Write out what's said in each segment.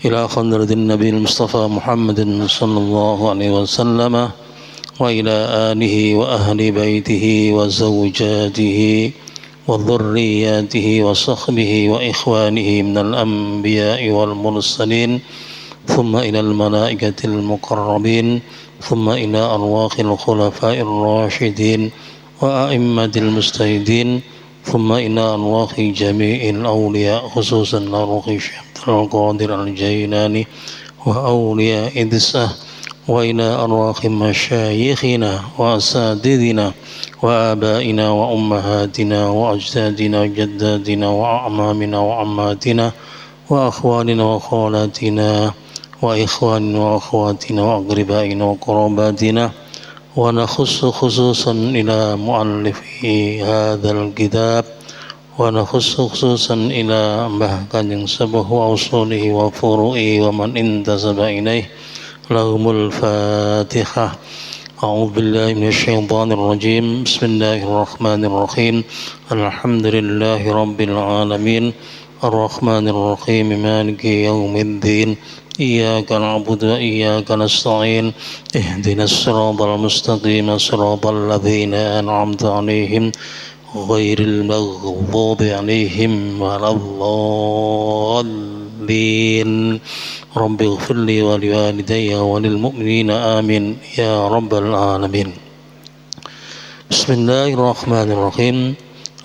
إلى خضرة النبي المصطفى محمد صلى الله عليه وسلم وإلى آله وأهل بيته وزوجاته وذرياته وصحبه وإخوانه من الأنبياء والمرسلين ثم إلى الملائكة المقربين ثم إلى أرواح الخلفاء الراشدين وأئمة المجتهدين ثم إلى أرواح جميع الأولياء خصوصا أرواح الشيخ عبد القادر الجيلاني وأولياء إدسه وإلى أرواح مشايخنا وأساتذتنا وآبائنا وأمهاتنا وأجدادنا وجداتنا وأعمامنا وعماتنا وأخواننا وخالاتنا وإخواننا وأخواتنا وأقربائنا وقراباتنا ونخص خصوصا إلى مؤلف هذا الكتاب ونخص خصوصا إلى bahkan yang sabah وأصوله وفروعه ومن انتسب إليه لهم الفاتحة. أعوذ بالله من الشيطان الرجيم. بسم الله الرحمن الرحيم. الحمد لله رب العالمين الرحمن الرحيم مالك يوم الدين إياك نعبد وإياك نستعين اهدنا الصراط المستقيم صراط الذين أنعمت عليهم غير المغضوب عليهم ولا الضالين رب اغفر لي ولوالدي وللمؤمنين آمين يا رب العالمين. بسم الله الرحمن الرحيم.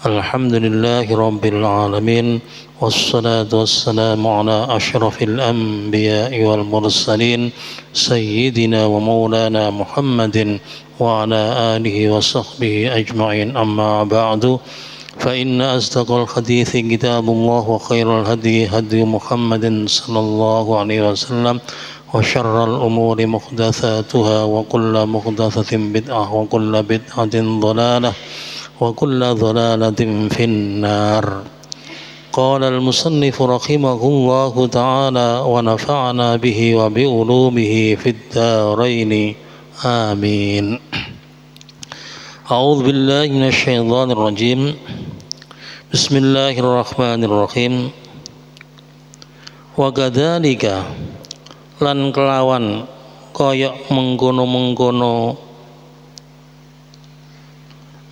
الحمد لله رب العالمين والصلاة والسلام على أشرف الأنبياء والمرسلين سيدنا ومولانا محمد وعلى آله وصحبه أجمعين. أما بعد فإن أصدق الحديث كتاب الله وخير الهدي هدي محمد صلى الله عليه وسلم وشر الأمور محدثاتها وكل محدثة بدعة وكل بدعة ضلالة وكل ضلالة في النار. قال المصنف رحمه الله تعالى ونفعنا به وبعلومه في الدارين آمين. أعوذ بالله من الشيطان الرجيم. بسم الله الرحمن الرحيم. وكذلك lan kelawan koyok mengkono-mengkono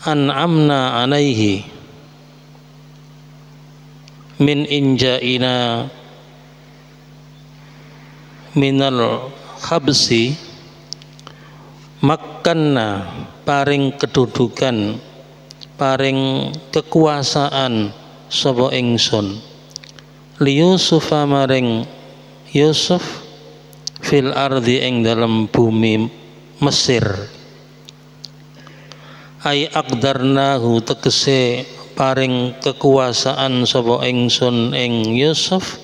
an'amna alaihi min inja'ina minal khabsi makkanna paring kedudukan paring kekuasaan sapa ingsun li Yusuf maring Yusuf fil ardi ing dalam bumi Mesir ay aqdarnahu tegese paring kekuasaan sapa ingsun ing Yusuf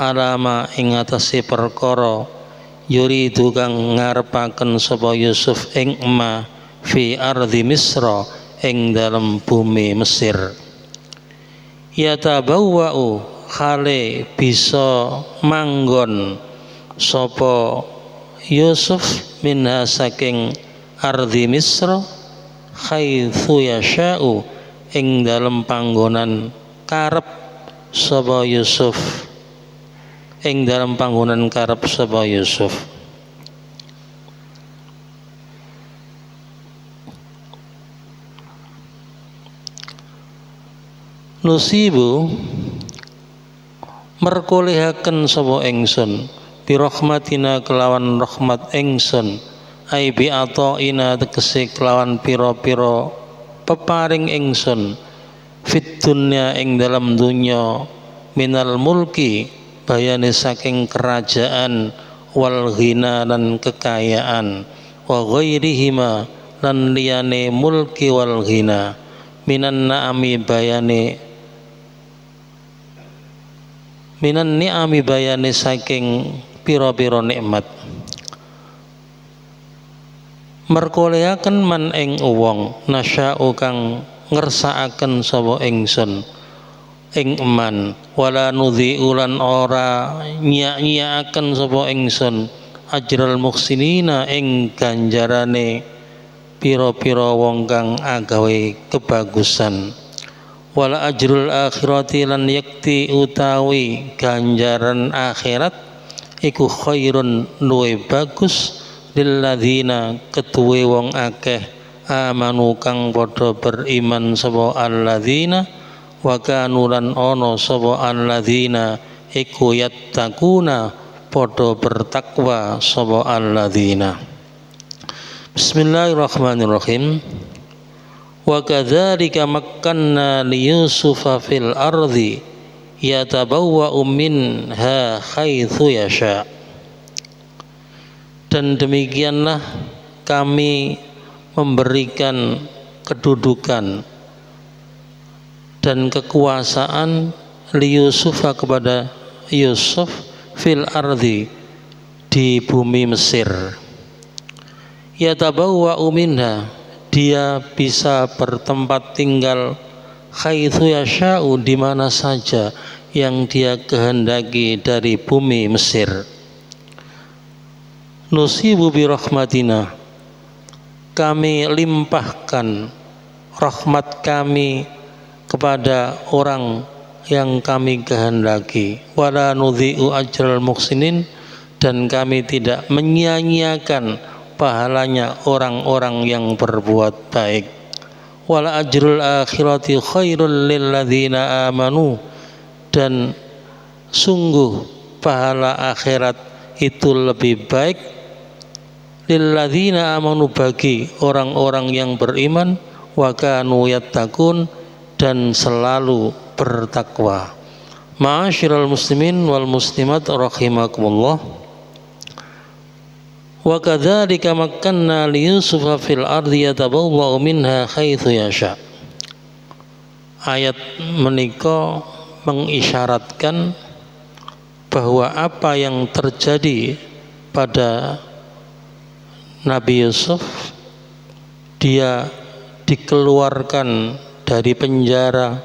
alama ing atase perkara yuridu kang ngarepaken sapa Yusuf ing ma fi ardi Misra ing dalam bumi Mesir yatabawwa'u khale bisa manggon sapa Yusuf minha saking ardi Misra haitsu yasha'u ing dalam panggonan karep sapa Yusuf ing dalam panggonan karep sapa Yusuf. Nusibu merkolehaken sapa ingsun bi rahmatina kelawan rahmat ingsun ai bi ataina tegese kelawan pira-pira peparing ingsun fit dunya ing dalam dunya minal mulki bayane saking kerajaan wal ghina lan kekayaan wa ghairihima lan liyane mulki wal ghina minan na'ami bayane saking pira-pira nikmat merkoleaken man ing wong nasya'u kang ngersakaken sapa ingsun ing man wala nudhi'u lan ora nyak-nyakaken sapa ingsun ajral muhsinina ing ganjarane pira-pira wong kang agawe kebagusan wala ajrul akhirati lan yakti utawi ganjaran akhirat iku khairun luwe bagus lilladzina ketuwe wong akeh amanu kang padha beriman sapa alladzina wa kanu lan ana sapa alladzina iku yattaquna padha bertakwa sapa alladzina. Bismillahirrahmanirrahim. Wa kadzalika makkanna li Yusufa fil ardi yatabawwa'u minha haitsu yasha. Dan demikianlah kami memberikan kedudukan dan kekuasaan li Yusufa kepada Yusuf fil ardi di bumi Mesir. Yatabawwa'u minha, dia bisa bertempat tinggal haitsu yasha'u, di mana saja yang dia kehendaki dari bumi Mesir. Nusibu bi rahmatina, kami limpahkan rahmat kami kepada orang yang kami kehendaki. Wala nudhi'u ajral muhsinin, dan kami tidak menyia-nyiakan pahalanya orang-orang yang berbuat baik. Wala ajrul akhirati khairul lilladzina amanu, dan sungguh pahala akhirat itu lebih baik lilladzina amanu, bagi orang-orang yang beriman, wa kanu yattaqun, dan selalu bertakwa. Ma'asyiral muslimin wal muslimat rahimakumullah. Wa kadzalika makkanna li Yusufa fil ardi yatabawwa'u minha haitsu yasha. Ayat menika mengisyaratkan bahwa apa yang terjadi pada Nabi Yusuf, dia dikeluarkan dari penjara,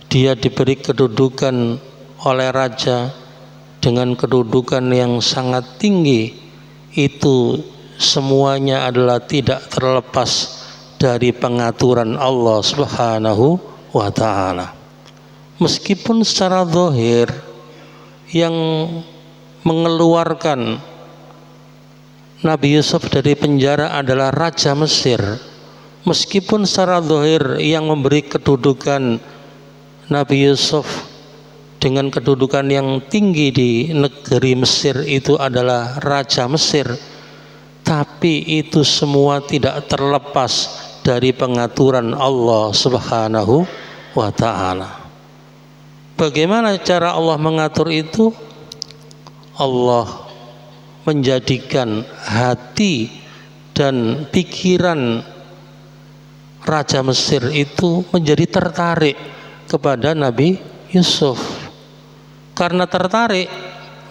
dia diberi kedudukan oleh raja dengan kedudukan yang sangat tinggi, itu semuanya adalah tidak terlepas dari pengaturan Allah Subhanahu wa ta'ala. Meskipun secara zahir yang mengeluarkan Nabi Yusuf dari penjara adalah Raja Mesir, meskipun secara zahir yang memberi kedudukan Nabi Yusuf dengan kedudukan yang tinggi di negeri Mesir itu adalah Raja Mesir, tapi itu semua tidak terlepas dari pengaturan Allah Subhanahu wa ta'ala. Bagaimana cara Allah mengatur itu? Allah menjadikan hati dan pikiran Raja Mesir itu menjadi tertarik kepada Nabi Yusuf. Karena tertarik,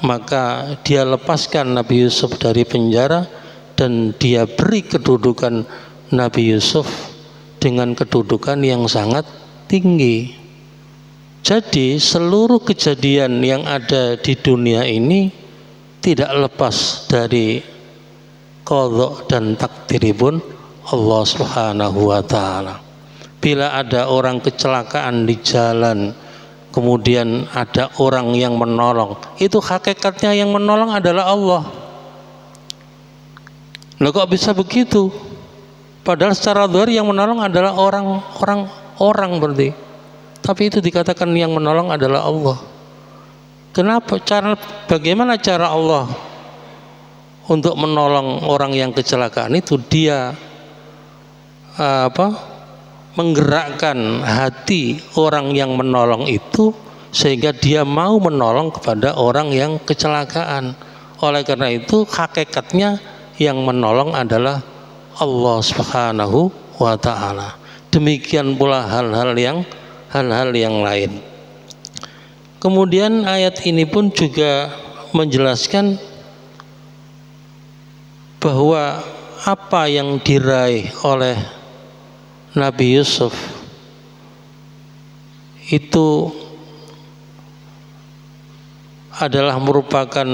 maka dia lepaskan Nabi Yusuf dari penjara dan dia beri kedudukan Nabi Yusuf dengan kedudukan yang sangat tinggi. Jadi seluruh kejadian yang ada di dunia ini tidak lepas dari qadha dan takdiripun Allah Subhanahu wa ta'ala. Bila ada orang kecelakaan di jalan, kemudian ada orang yang menolong, itu hakikatnya yang menolong adalah Allah. Loh, kok bisa begitu? Padahal secara zahir yang menolong adalah orang berarti. Tapi itu dikatakan yang menolong adalah Allah. Kenapa? Bagaimana cara Allah untuk menolong orang yang kecelakaan itu? Dia menggerakkan hati orang yang menolong itu sehingga dia mau menolong kepada orang yang kecelakaan. Oleh karena itu hakikatnya yang menolong adalah Allah Subhanahu wa ta'ala. Demikian pula hal-hal yang lain. Kemudian ayat ini pun juga menjelaskan bahwa apa yang diraih oleh Nabi Yusuf itu adalah merupakan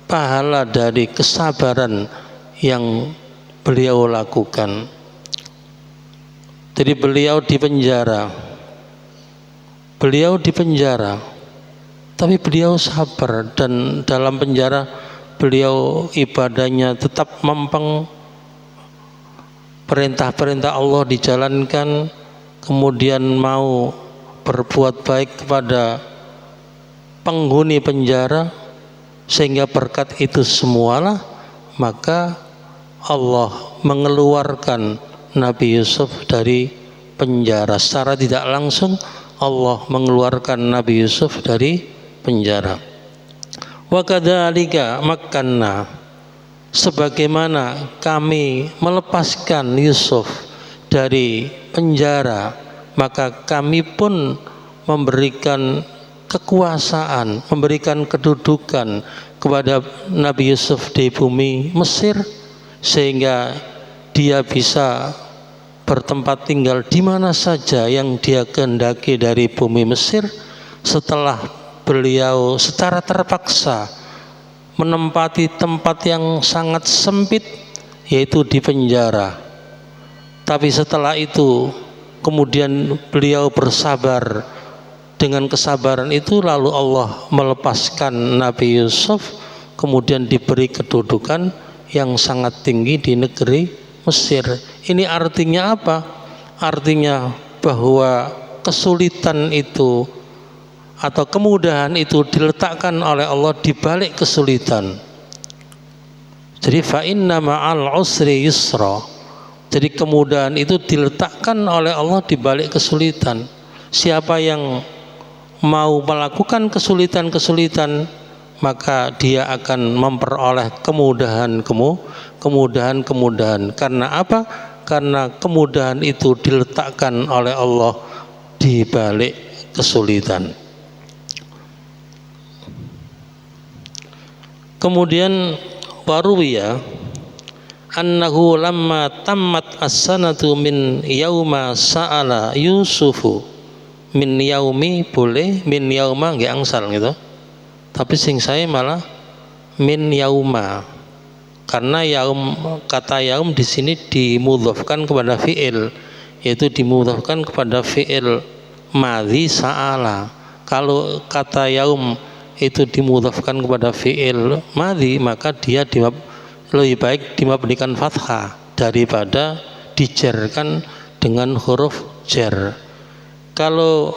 pahala dari kesabaran yang beliau lakukan. Jadi beliau di penjara tapi beliau sabar dan dalam penjara beliau ibadahnya tetap mempeng, perintah-perintah Allah dijalankan, kemudian mau berbuat baik kepada penghuni penjara, sehingga berkat itu semualah maka Allah mengeluarkan Nabi Yusuf dari penjara. Secara tidak langsung Allah mengeluarkan Nabi Yusuf dari penjara. Wa kadzalika makkanna, sebagaimana kami melepaskan Yusuf dari penjara, maka kami pun memberikan kekuasaan, memberikan kedudukan kepada Nabi Yusuf di bumi Mesir, sehingga dia bisa bertempat tinggal di mana saja yang dia kehendaki dari bumi Mesir, setelah beliau secara terpaksa menempati tempat yang sangat sempit, yaitu di penjara. Tapi setelah itu kemudian beliau bersabar. Dengan kesabaran itu lalu Allah melepaskan Nabi Yusuf, kemudian diberi kedudukan yang sangat tinggi di negeri Mesir. Ini artinya apa? Artinya bahwa kesulitan itu atau kemudahan itu diletakkan oleh Allah di balik kesulitan. Jadi fa inna ma'al usri yusra. Jadi kemudahan itu diletakkan oleh Allah di balik kesulitan. Siapa yang mau melakukan kesulitan-kesulitan, maka dia akan memperoleh kemudahan. Karena apa? Karena kemudahan itu diletakkan oleh Allah di balik kesulitan. Kemudian waruwiya annahu lamma tammat as-sanatu min yauma sa'ala Yusufu, min yaumi boleh, min yauma nggih angsal gitu, tapi sing saya malah min yauma, karena yaum, kata yaum di sini dimudhafkan kepada fiil, yaitu dimudhafkan kepada fiil madhi sa'ala. Kalau kata yaum itu dimudhafkan kepada fiil madhi, maka dia lebih baik dimabnikan fathah daripada dijarkan dengan huruf jar. Kalau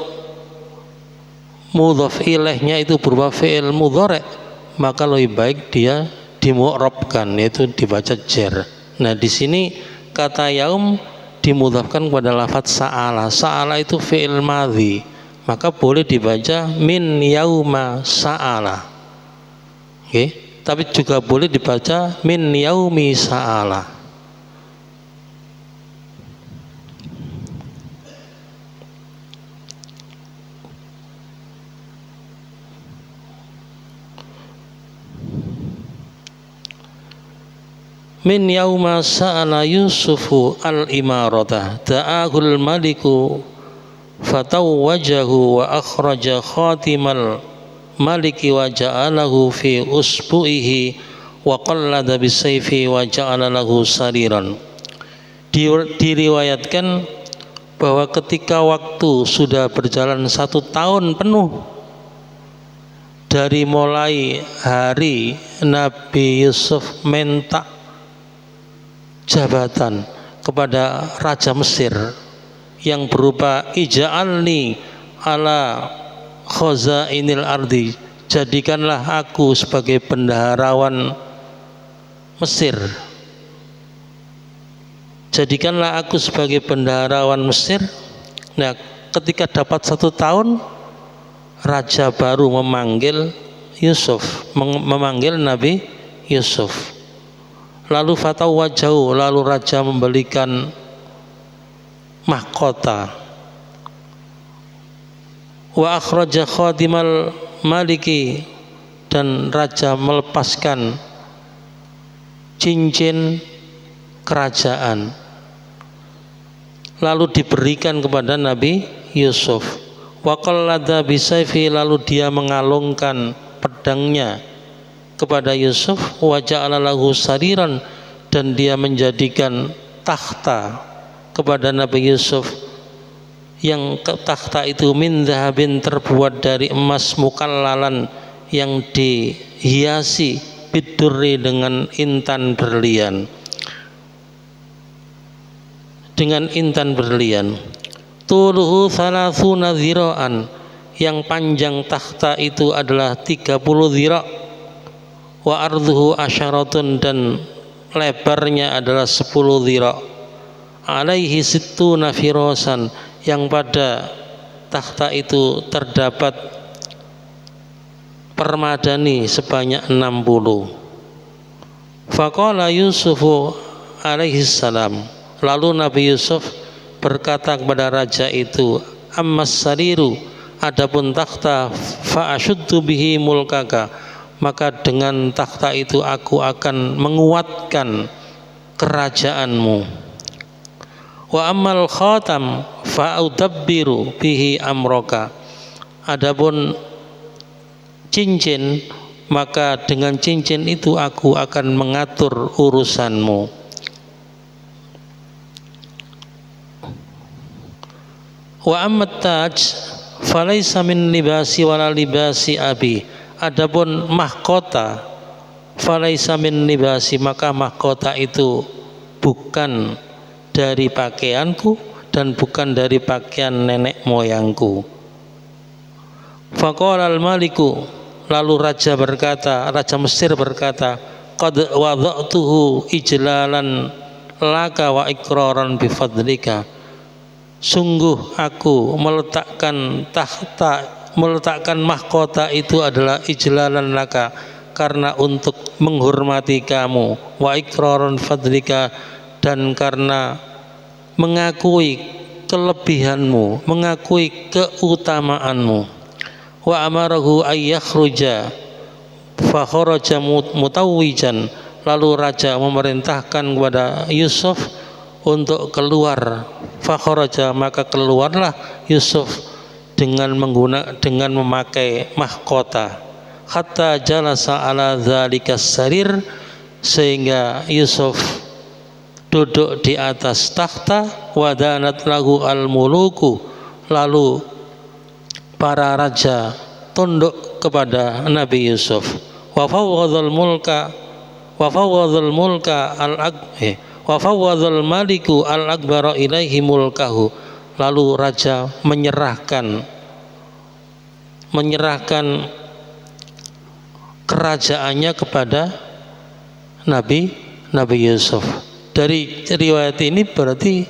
mudhaf ilaihnya itu berupa fi'il mudhari', maka lebih baik dia dimu'rabkan, yaitu dibaca jar. Nah, di sini kata yaum dimudhafkan kepada lafaz sa'ala. Sa'ala itu fi'il madhi, maka boleh dibaca min yauma sa'ala. Oke, tapi juga boleh dibaca min yaumi sa'ala. Min yauma sa'ala Yusufu al-imarata da'ahul maliku fatawwajahu wa akhraja khatimal maliki wa ja'alahu fi usbu'ihi wa qallada bisayfi wa ja'ala lahu sariran. Diriwayatkan bahwa ketika waktu sudah berjalan 1 tahun penuh dari mulai hari Nabi Yusuf minta jabatan kepada Raja Mesir yang berupa ija'alni ala khazainil ardi, jadikanlah aku sebagai bendaharawan Mesir, jadikanlah aku sebagai bendaharawan Mesir. Nah, ketika dapat 1 tahun, raja baru memanggil Yusuf, memanggil Nabi Yusuf. Lalu fatawwajahu, lalu raja memberikan mahkota. Wa akhraja khadimal maliki, dan raja melepaskan cincin kerajaan, lalu diberikan kepada Nabi Yusuf. Wa qallada bisayfi, lalu dia mengalungkan pedangnya kepada Yusuf. Wa ja'ala lahu sariran, dan dia menjadikan takhta kepada Nabi Yusuf yang takhta itu min dhahabin terbuat dari emas mukallalan yang dihiasi bidurri dengan intan berlian, tuluhu thalathuna dhira'an, yang panjang takhta itu adalah 30 dhira', wa ardhuhu asyaratun, dan lebarnya adalah 10 dhira', alaihi sittuna firasan, yang pada takhta itu terdapat permadani sebanyak 60. Faqala Yusufu alaihi salam, lalu Nabi Yusuf berkata kepada raja itu, ammas sariru, adapun takhta, fa asyuddu bihi mulkaka, maka dengan takhta itu aku akan menguatkan kerajaanmu. Wa ammal khatam fa udabbiru bihi amroka, adapun cincin, maka dengan cincin itu aku akan mengatur urusanmu. Wa ammat taj falaisa min libasi wala libasi abi, adapun mahkota, falaisa min libasi, maka mahkota itu bukan dari pakaianku dan bukan dari pakaian nenek moyangku. Faqala al-maliku, lalu raja Mesir berkata, qad wada'tuhu ijlalan laka wa iqraran bifadlika, sungguh aku meletakkan mahkota itu adalah ijlalan laka, karena untuk menghormati kamu, wa iqraran fadlika, dan karena mengakui kelebihanmu, mengakui keutamaanmu. Wa amarahu ayyakhruja fa kharaja mutawwijan, lalu raja memerintahkan kepada Yusuf untuk keluar. Fa kharaja, maka keluarlah Yusuf dengan memakai mahkota. Hatta jalasa ala dzalikas sarir, sehingga Yusuf duduk di atas takhta. Wadanat lahu al-muluku, lalu para raja tunduk kepada Nabi Yusuf. Wa fawwadhal maliku al-akbara ilaihi mulkahu, lalu raja menyerahkan kerajaannya kepada Nabi Yusuf. Dari riwayat ini berarti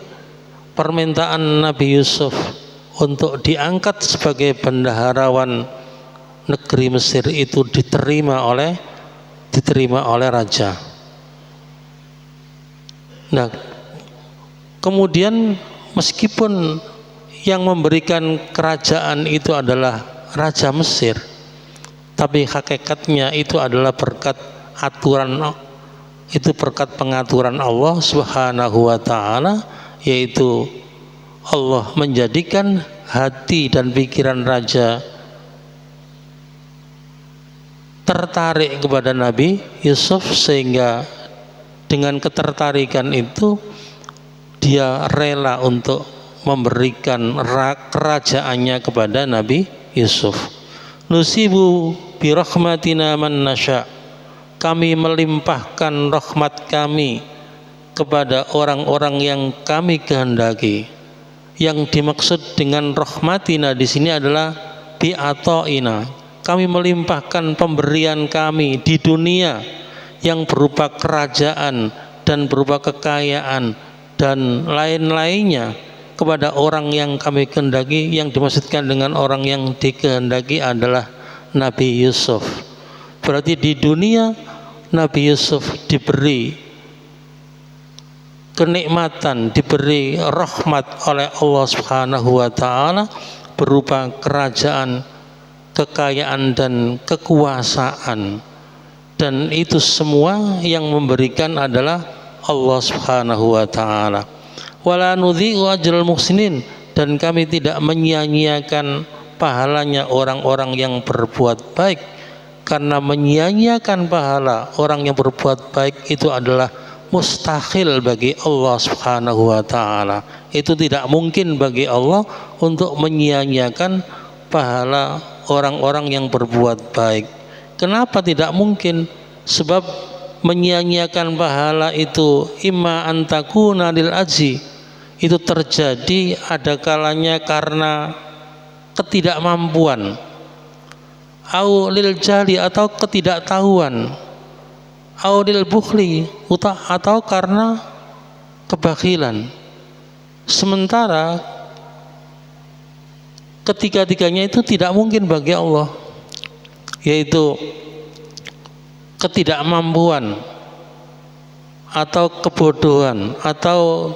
permintaan Nabi Yusuf untuk diangkat sebagai bendaharawan negeri Mesir itu diterima oleh raja. Nah, kemudian meskipun yang memberikan kerajaan itu adalah Raja Mesir, tapi hakikatnya itu adalah berkat pengaturan Allah Subhanahu wa ta'ala, yaitu Allah menjadikan hati dan pikiran raja tertarik kepada Nabi Yusuf, sehingga dengan ketertarikan itu dia rela untuk memberikan kerajaannya kepada Nabi Yusuf. Nusibu bi rahmatina man nasya, kami melimpahkan rahmat kami kepada orang-orang yang kami kehendaki. Yang dimaksud dengan rahmatina di sini adalah bi'atoina, kami melimpahkan pemberian kami di dunia yang berupa kerajaan dan berupa kekayaan dan lain-lainnya kepada orang yang kami kehendaki. Yang dimaksudkan dengan orang yang dikehendaki adalah Nabi Yusuf. Berarti di dunia Nabi Yusuf diberi kenikmatan, diberi rahmat oleh Allah Subhanahu wa ta'ala berupa kerajaan, kekayaan dan kekuasaan, dan itu semua yang memberikan adalah Allah Subhanahu wa ta'ala. Wala nudhi'u ajral muhsinin, dan kami tidak menyia-nyiakan pahalanya orang-orang yang berbuat baik, karena menyia-nyiakan pahala orang yang berbuat baik itu adalah mustahil bagi Allah Subhanahu wa taala. Itu tidak mungkin bagi Allah untuk menyia-nyiakan pahala orang-orang yang berbuat baik. Kenapa tidak mungkin? Sebab menyia-nyiakan pahala itu imma antakuna lil ajzi, itu terjadi ada kalanya karena ketidakmampuan, au lil jali atau ketidaktahuan, au lil bukhli atau karena kebakilan. Sementara ketiga-tiganya itu tidak mungkin bagi Allah, yaitu ketidakmampuan atau kebodohan atau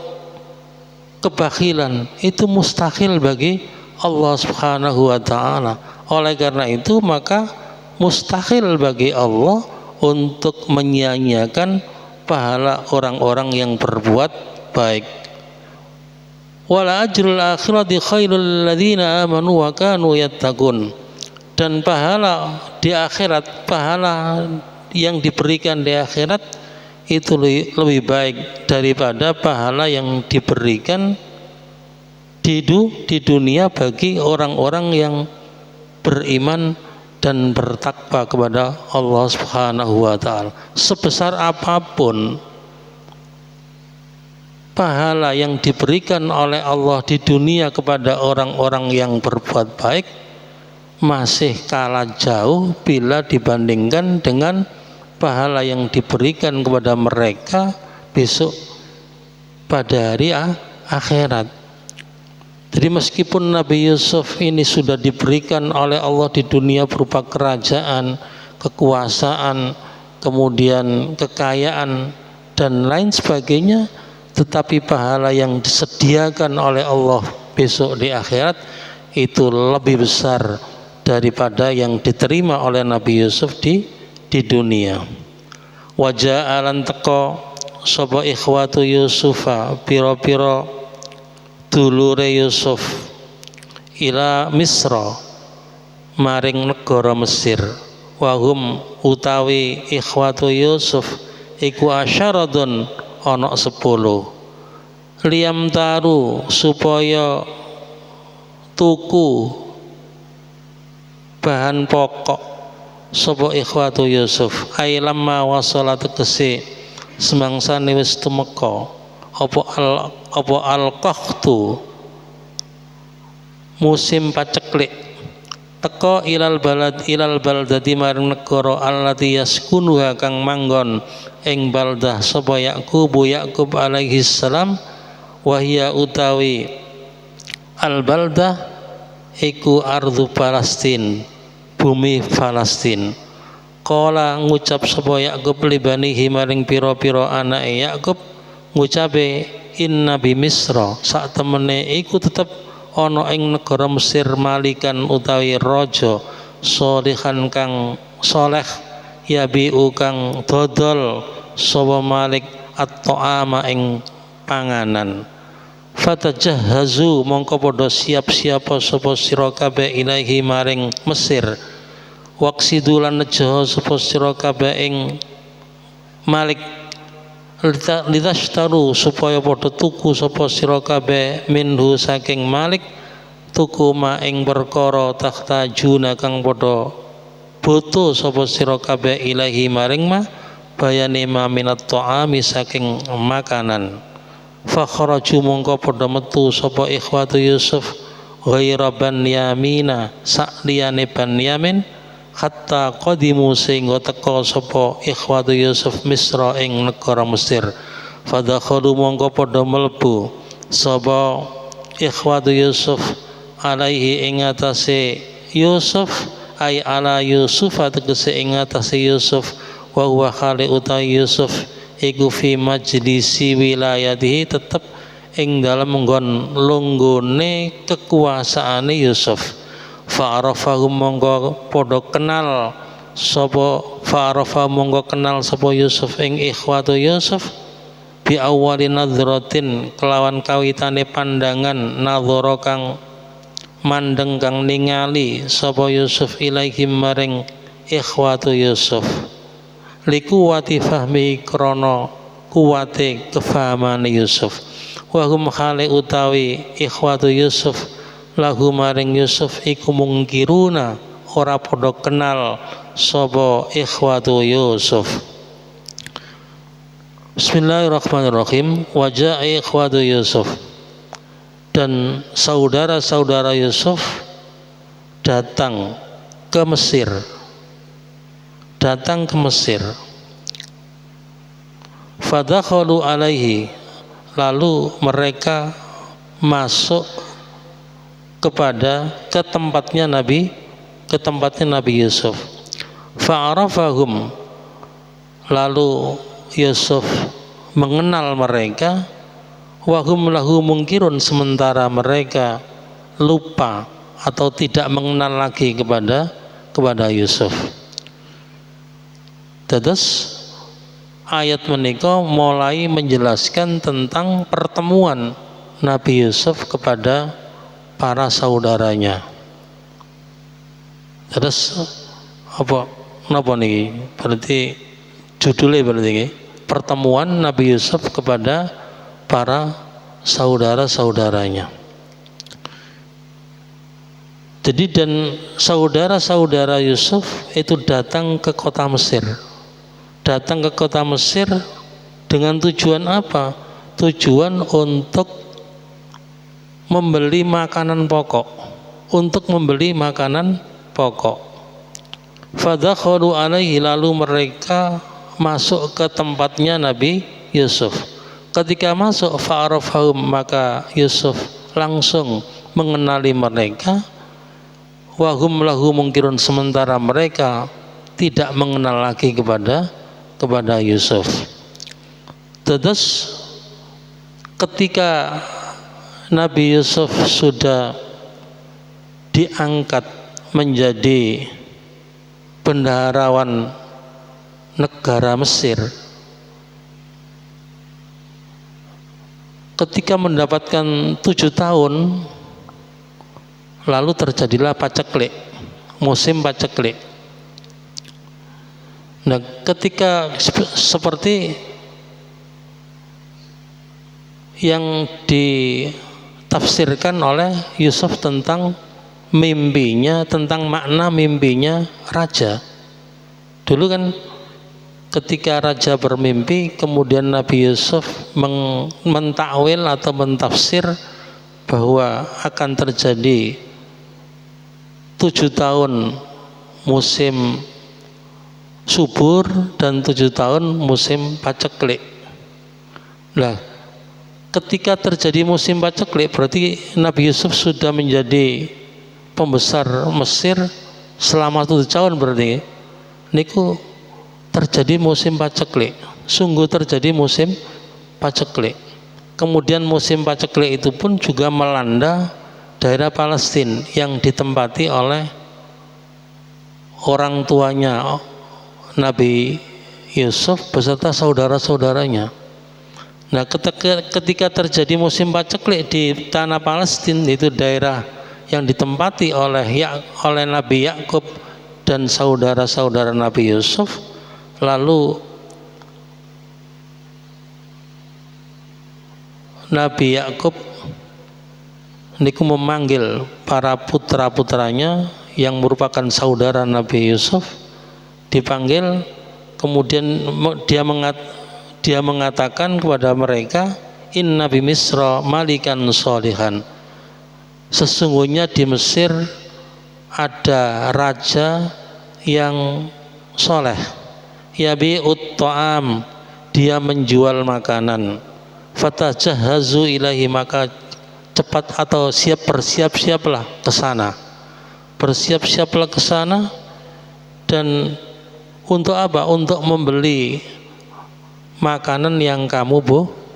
kebakilan, itu mustahil bagi Allah Subhanahu wa taala. Oleh karena itu maka mustahil bagi Allah untuk menyia-nyiakan pahala orang-orang yang berbuat baik. Wala ajrul akhirati khairul ladzina amanu wa kanu yattaqun. Dan pahala di akhirat, pahala yang diberikan di akhirat itu lebih baik daripada pahala yang diberikan di dunia bagi orang-orang yang beriman dan bertakwa kepada Allah Subhanahu wa taala. Sebesar apapun pahala yang diberikan oleh Allah di dunia kepada orang-orang yang berbuat baik masih kalah jauh bila dibandingkan dengan pahala yang diberikan kepada mereka besok pada hari akhirat. Jadi meskipun Nabi Yusuf ini sudah diberikan oleh Allah di dunia berupa kerajaan, kekuasaan, kemudian kekayaan dan lain sebagainya, tetapi pahala yang disediakan oleh Allah besok di akhirat itu lebih besar daripada yang diterima oleh Nabi Yusuf di dunia. Wajah alan teko sapa ikhwatu Yusufa piro-piro dulure Yusuf ila Misra maring negara Mesir. Wahum utawi ikhwatu Yusuf iku asyaradun ana 10. Liam taru supaya tuku bahan pokok sapa ikhwatu Yusuf ai lamma wasalat kese semangsane wis tumeka apa al-qahtu musim paceklik teka ilal baldati maring negara allati yaskunuha kang manggon ing baldah sapa Yakub alaihi salam wa hiya utawi al baldah iku ardu Palestin, bumi Palestin. Kala ngucap sapa Yakub libanihi maring pira-pira anake Yakub ngucape inna bi Misra sak temene iku tetep ana ing negara Mesir malikan utawi raja sholihan kang saleh yabiu kang dodol sapa malik at-ta'ama ing panganan. Fatajahhazu mongko padha siap-siap sapa sira kabeh ilahi maring Mesir. Waqsidulan nejo sapa sira kabeh ing malik lidashtaru supaya padha tuku sapa sira kabeh minhu saking malik tuku ma ing perkara takhtajuna kang padha butuh sapa sira kabeh ilahi maring ma bayane ma minat ta'ami saking makanan. Fakhraju mongko padha metu sapa ikhwatu Yusuf ghaira Banyamina sakliyane Banyamin hatta qadimu sehingga teka sapa ikhwatu Yusuf Misra ing negara Mesir. Fadakhalu mongko padha mlebu sapa ikhwatu Yusuf alaihi ing atase Yusuf ai ala Yusuf tegese ing atase Yusuf wa huwa khali utawi Yusuf iku fi majlisi wilayatihi tetep ing dalem nggon longgone kekuasaane Yusuf. Fa'arafahu monggo padha kenal sapa kenal Yusuf ing ikhwatu Yusuf bi awwali nadratin kelawan kawitane pandangan nadhara kang mandeng kang ningali sapa Yusuf ilaihim maring ikhwatu Yusuf likuwati fahmi krana kuwate kefahamane Yusuf. Wahum khale utawi ikhwatu Yusuf lahu maring Yusuf iku mungkiruna ora padha kenal sapa ikhwatu Yusuf. Bismillahirrahmanirrahim. Wajah ikhwatu Yusuf, dan saudara-saudara Yusuf datang ke Mesir. Fadakhalu alaihi, lalu mereka masuk ke tempatnya Nabi Yusuf. Fa'arafahum, lalu Yusuf mengenal mereka. Wahum lahu mungkirun, sementara mereka lupa atau tidak mengenal lagi kepada Yusuf. Terus ayat menika mulai menjelaskan tentang pertemuan Nabi Yusuf kepada para saudaranya. Terus napa niki? Berarti judulnya berarti pertemuan Nabi Yusuf kepada para saudara-saudaranya. Jadi dan saudara-saudara Yusuf itu datang ke kota Mesir. Datang ke kota Mesir dengan tujuan apa? Tujuan untuk membeli makanan pokok. Fadakhalu alaihi, lalu mereka masuk ke tempatnya Nabi Yusuf. Ketika masuk, fa'arafahum, maka Yusuf langsung mengenali mereka. Wahum lahu mungkirun, sementara mereka tidak mengenal lagi kepada Yusuf. Terus ketika Nabi Yusuf sudah diangkat menjadi bendaharawan negara Mesir, ketika mendapatkan 7 tahun, lalu terjadilah paceklik, musim paceklik. Nah, ketika seperti yang ditafsirkan oleh Yusuf tentang mimpinya, tentang makna mimpinya raja. Dulu kan ketika raja bermimpi, kemudian Nabi Yusuf mentakwil atau mentafsir bahwa akan terjadi 7 tahun musim subur dan 7 tahun musim paceklik. Nah, ketika terjadi musim paceklik berarti Nabi Yusuf sudah menjadi pembesar Mesir selama 7 tahun, berarti niku terjadi musim paceklik. Sungguh terjadi musim paceklik. Kemudian musim paceklik itu pun juga melanda daerah Palestina yang ditempati oleh orang tuanya Nabi Yusuf beserta saudara-saudaranya. Nah, ketika terjadi musim paceklik di tanah Palestina, itu daerah yang ditempati oleh Nabi Yakub dan saudara-saudara Nabi Yusuf, lalu Nabi Yakub niku memanggil para putra-putranya yang merupakan saudara Nabi Yusuf, dipanggil, kemudian dia mengatakan kepada mereka, inna bi Misra malikan sholihan, sesungguhnya di Mesir ada raja yang soleh, yabi'ut ta'am, dia menjual makanan, fatajahazu ilahi, maka cepat atau bersiap-siaplah ke sana. Bersiap-siaplah ke sana, dan untuk apa? Untuk membeli makanan yang kamu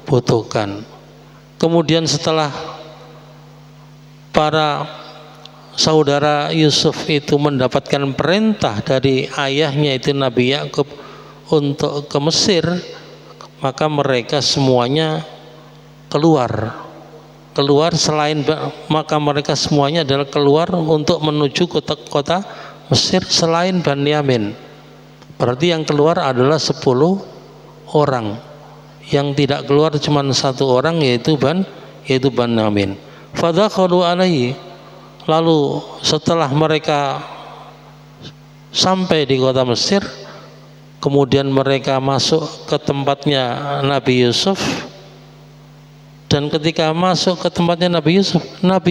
butuhkan. Kemudian setelah para saudara Yusuf itu mendapatkan perintah dari ayahnya itu Nabi Yakub untuk ke Mesir, maka mereka semuanya keluar adalah keluar untuk menuju kota Mesir selain Banyamin. Berarti yang keluar adalah 10 orang. yang tidak keluar cuma satu orang, yaitu Banyamin. Fadakhalu alaihi, lalu setelah mereka sampai di kota Mesir, kemudian mereka masuk ke tempatnya Nabi Yusuf. Dan ketika masuk ke tempatnya Nabi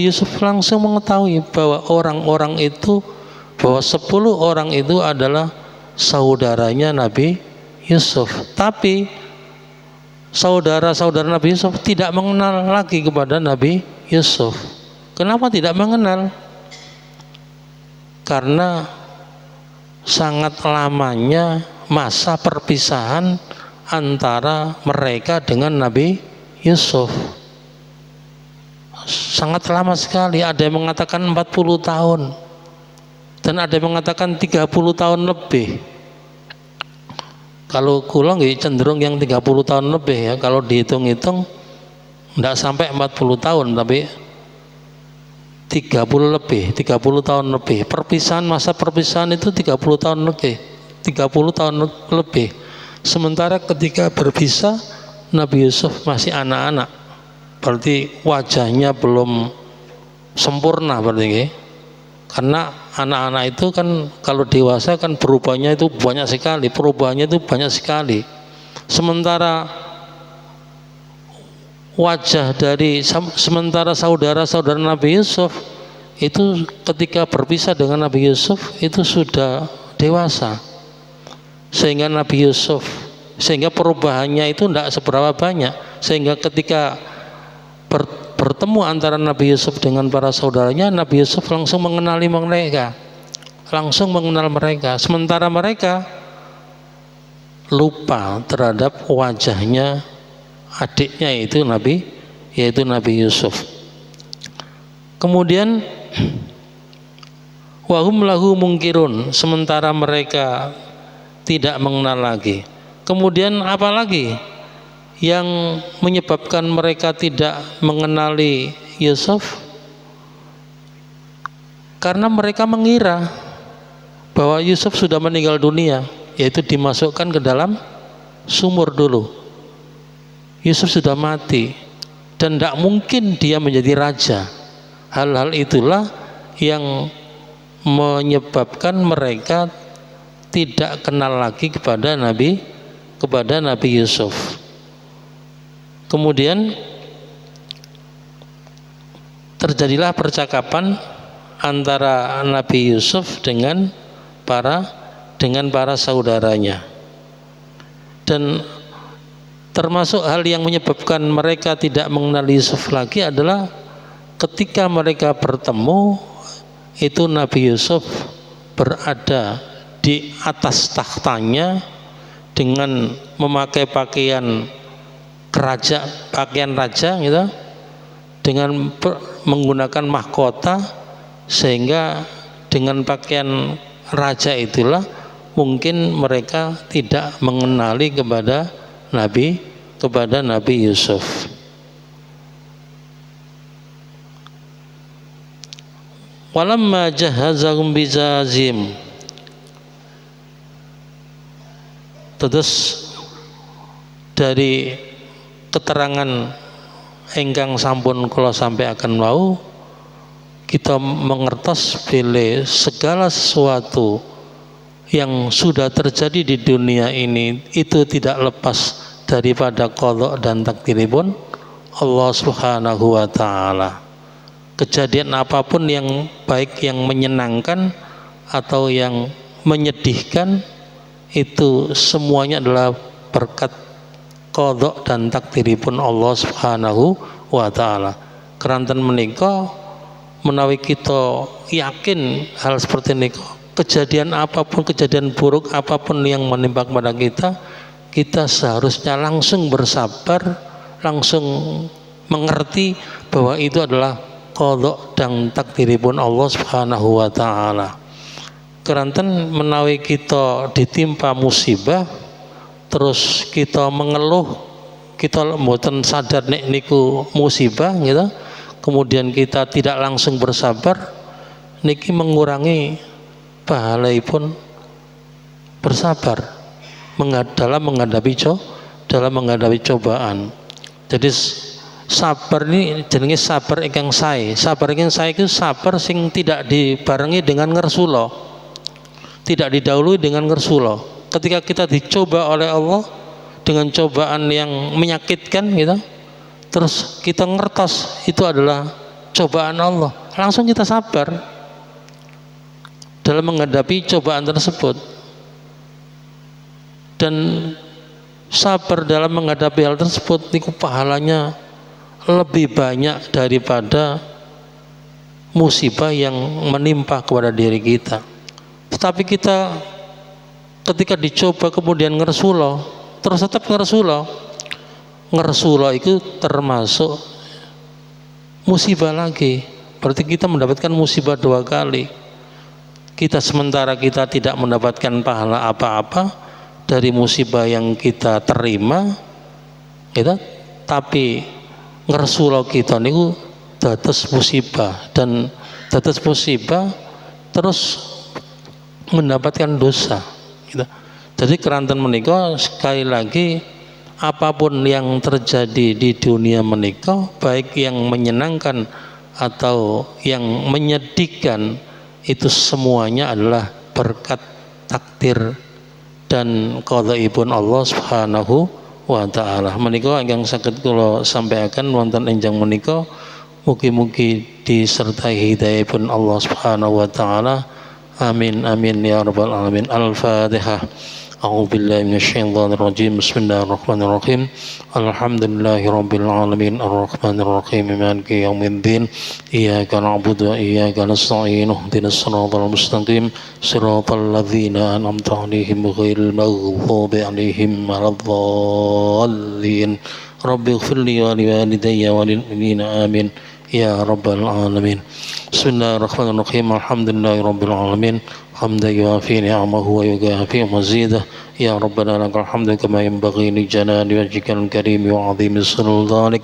Yusuf langsung mengetahui bahwa orang-orang itu, bahwa 10 orang itu adalah saudaranya Nabi Yusuf. Tapi saudara-saudara Nabi Yusuf tidak mengenal lagi kepada Nabi Yusuf. Kenapa tidak mengenal? Karena sangat lamanya masa perpisahan antara mereka dengan Nabi Yusuf. Sangat lama sekali. Ada yang mengatakan 40 tahun dan ada yang mengatakan 30 tahun lebih. Kalau kula nggih cenderung yang 30 tahun lebih ya. Kalau dihitung-hitung tidak sampai 40 tahun, tapi 30 lebih, 30 tahun lebih. Masa perpisahan itu 30 tahun lebih, 30 tahun lebih. Sementara ketika berpisah, Nabi Yusuf masih anak-anak, berarti wajahnya belum sempurna berarti. Karena anak-anak itu kan kalau dewasa kan perubahannya itu banyak sekali, sementara saudara-saudara Nabi Yusuf itu ketika berpisah dengan Nabi Yusuf itu sudah dewasa, sehingga perubahannya itu tidak seberapa banyak, sehingga ketika bertemu antara Nabi Yusuf dengan para saudaranya, Nabi Yusuf langsung mengenal mereka, sementara mereka lupa terhadap wajahnya adiknya yaitu Nabi Yusuf. Kemudian wahum lahu mungkirun, sementara mereka tidak mengenal lagi. Kemudian apa lagi yang menyebabkan mereka tidak mengenali Yusuf? Karena mereka mengira bahwa Yusuf sudah meninggal dunia, yaitu dimasukkan ke dalam sumur dulu. Yusuf sudah mati dan tidak mungkin dia menjadi raja. Hal-hal itulah yang menyebabkan mereka tidak kenal lagi kepada Nabi Yusuf. Kemudian terjadilah percakapan antara Nabi Yusuf dengan para saudaranya. Dan termasuk hal yang menyebabkan mereka tidak mengenal Yusuf lagi adalah ketika mereka bertemu, itu Nabi Yusuf berada di atas takhtanya dengan memakai pakaian raja gitu, dengan menggunakan mahkota, sehingga dengan pakaian raja itulah mungkin mereka tidak mengenali kepada Nabi Yusuf. Walamma jahazahum bijazim, terus dari keterangan ingkang sampun kula sampaikan wau, kita mengertos bila segala sesuatu yang sudah terjadi di dunia ini itu tidak lepas daripada qadha dan takdiripun Allah Subhanahu wa taala. Kejadian apapun yang baik, yang menyenangkan atau yang menyedihkan, itu semuanya adalah berkat qadha dan takdiripun Allah Subhanahu wa taala. Keranten menika menawi kita yakin hal seperti ini, kejadian apapun, kejadian buruk apapun yang menimpa kepada kita, kita seharusnya langsung bersabar, langsung mengerti bahwa itu adalah qadha dan takdiripun Allah Subhanahu wa taala. Keranten menawi kita ditimpa musibah terus kita mengeluh, kita mboten sadar nek niku musibah gitu, kemudian kita tidak langsung bersabar, niki mengurangi pahalipun bersabar dalam menghadapi dalam menghadapi cobaan. Jadi sabar ini jenenge sabar ingkang sae. Sabar ingkang sae itu sabar sing tidak dibarengi dengan ngersula, tidak didahului dengan ngersula. Ketika kita dicoba oleh Allah dengan cobaan yang menyakitkan gitu, terus kita ngertos itu adalah cobaan Allah, langsung kita sabar dalam menghadapi cobaan tersebut. Dan sabar dalam menghadapi hal tersebut niku pahalanya lebih banyak daripada musibah yang menimpa kepada diri kita. Tetapi kita ketika dicoba kemudian ngersula, terus tetap ngersula itu termasuk musibah lagi. Berarti kita mendapatkan musibah dua kali. Kita sementara kita tidak mendapatkan pahala apa-apa dari musibah yang kita terima, gitu, tapi ngersula kita niku dados musibah, dan dados musibah terus mendapatkan dosa, gitu. Jadi keranten menika sekali lagi apapun yang terjadi di dunia menika, baik yang menyenangkan atau yang menyedihkan, itu semuanya adalah berkat takdir dan qadhaipun Allah Subhanahu wa taala. Menika ingkang saged kula sampaikan wonten enjang menika, mugi-mugi disertai hidayahipun Allah Subhanahu wa taala. Amin amin ya rabbal alamin. Al-Fatihah. A'udzu billahi minasyaitonir rajim. Bismillahirrahmanirrahim. Alhamdulillahi rabbil alamin arrahmanir rahim maliki yaumiddin. Iyyaka na'budu wa iyyaka nasta'in. Ihdinas siratal mustaqim. Siratal ladzina an'amta 'alaihim ghairil maghdubi 'alaihim waladdallin. Rabbi ighfirli wa liwalidayya wa lil mu'minina amin ya rabbal alamin. Bismillahirrahmanirrahim. Alhamdulillahi rabbil alamin. حمدا يوافي نعمه ويكافئ مزيده يا ربنا لك الحمد كما ينبغي لجلال وجهك الكريم وعظيم سلطانك.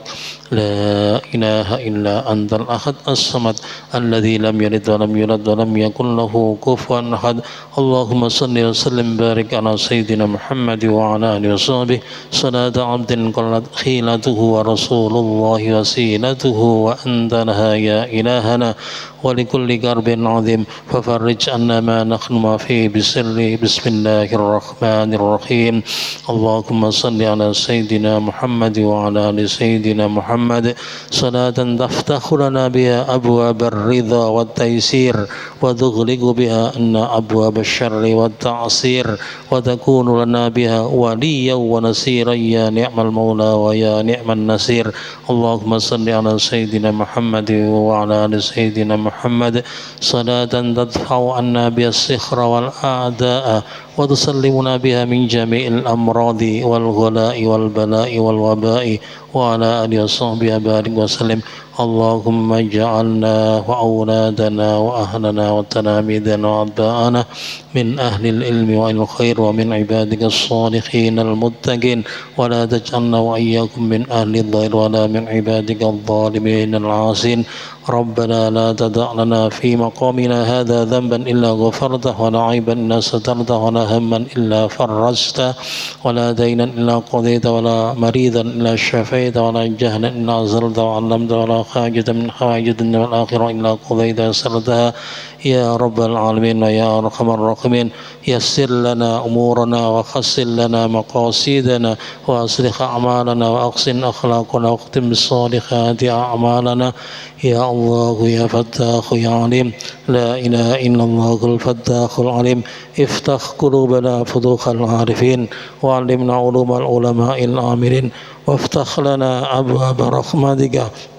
لا إله إلا أنت الأحد الصمد الذي لم يلد ولم يولد ولم يكن له كفوا أحد. اللهم صل وسلم وبارك على سيدنا محمد وعلى آله وصحبه صلاة عبد قلت خيلته ورسول الله وسيلته وأنت لها يا إلهنا ولكل كرب عظيم ففرج عنا ما نحن ما فيه بسر بسم الله الرحمن الرحيم. اللهم صل على سيدنا محمد وعلى آل سيدنا محمد صلاة تفتح لنا بها أبواب الرضا والتيسير وتغلق بها أن أبواب الشر والتعسير وتكون لنا بها وليا ونصيرا يا نعم المولى ويا نعم النصير. اللهم صل على سيدنا محمد وعلى آل سيدنا محمد صلاة تدفع عنا بها السخر والأعداء وتسلمنا بها من جميع الأمراض والغلاء والبلاء والوباء وعلى آله وصحبه وبارك وسلم. اللهم اجعلنا وأولادنا وأهلنا وتلاميذنا وأتباعنا من أهل العلم والخير ومن عبادك الصالحين المتقين ولا تجعلنا وإياكم من أهل الضير ولا من عبادك الظالمين العاصين. ربنا لا تدع لنا في مقامنا هذا ذنبا إلا غفرته ولا عيبا إلا سترته ولا هما إلا فرجته ولا دينا إلا قضيته ولا مريضا إلا شفيته ولا جهلا إلا أزلته وعلمته ولا حاجة من حوائج الدنيا والآخرة إلا قضيتها وسرتها يا رب العالمين ويا أرحم الراحمين. يسر لنا أمورنا وخسر لنا مقاصدنا وأصلح أعمالنا وأحسن أخلاقنا واختم بالصالحات أعمالنا يا الله يا فتاح يا عليم. لا إله إلا الله الفتاح العليم. افتح قلوبنا فتوح العارفين وعلمنا علوم العلماء العاملين وافتح لنا أبواب رحمتك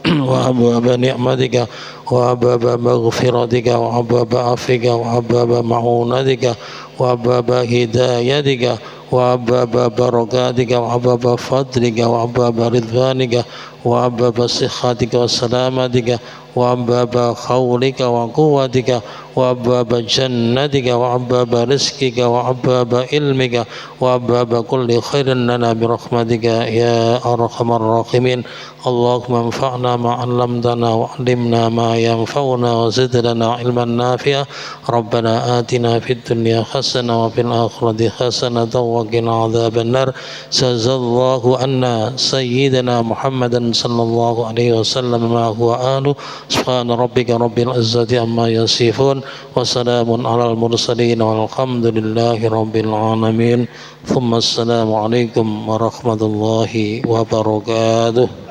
وأبواب نعمتك وأبواب مغفرتك وأبواب عفوك وأبواب معونتك وأبواب هدايتك وأبواب بركاتك وأبواب فضلك وأبواب رضوانك وأبواب صحتك وسلامتك وأبواب خولك وقوتك وأبواب جنتك وأبواب رزقك وأبواب علمك وأبواب كل خير لنا برحمتك يا أرحم الراحمين. اللهم انفعنا ما علمتنا وعلمنا ما ينفعنا وزدنا علما نافعا. ربنا آتنا في الدنيا حسنة وفي الآخرة حسنة وقنا عذاب النار. جزا الله عنا سيدنا محمدا صلى الله عليه وسلم ما هو آله. سبحان ربك رب العزة عما يصفون وسلام على المرسلين والحمد لله رب العالمين. ثم السلام عليكم ورحمة الله وبركاته.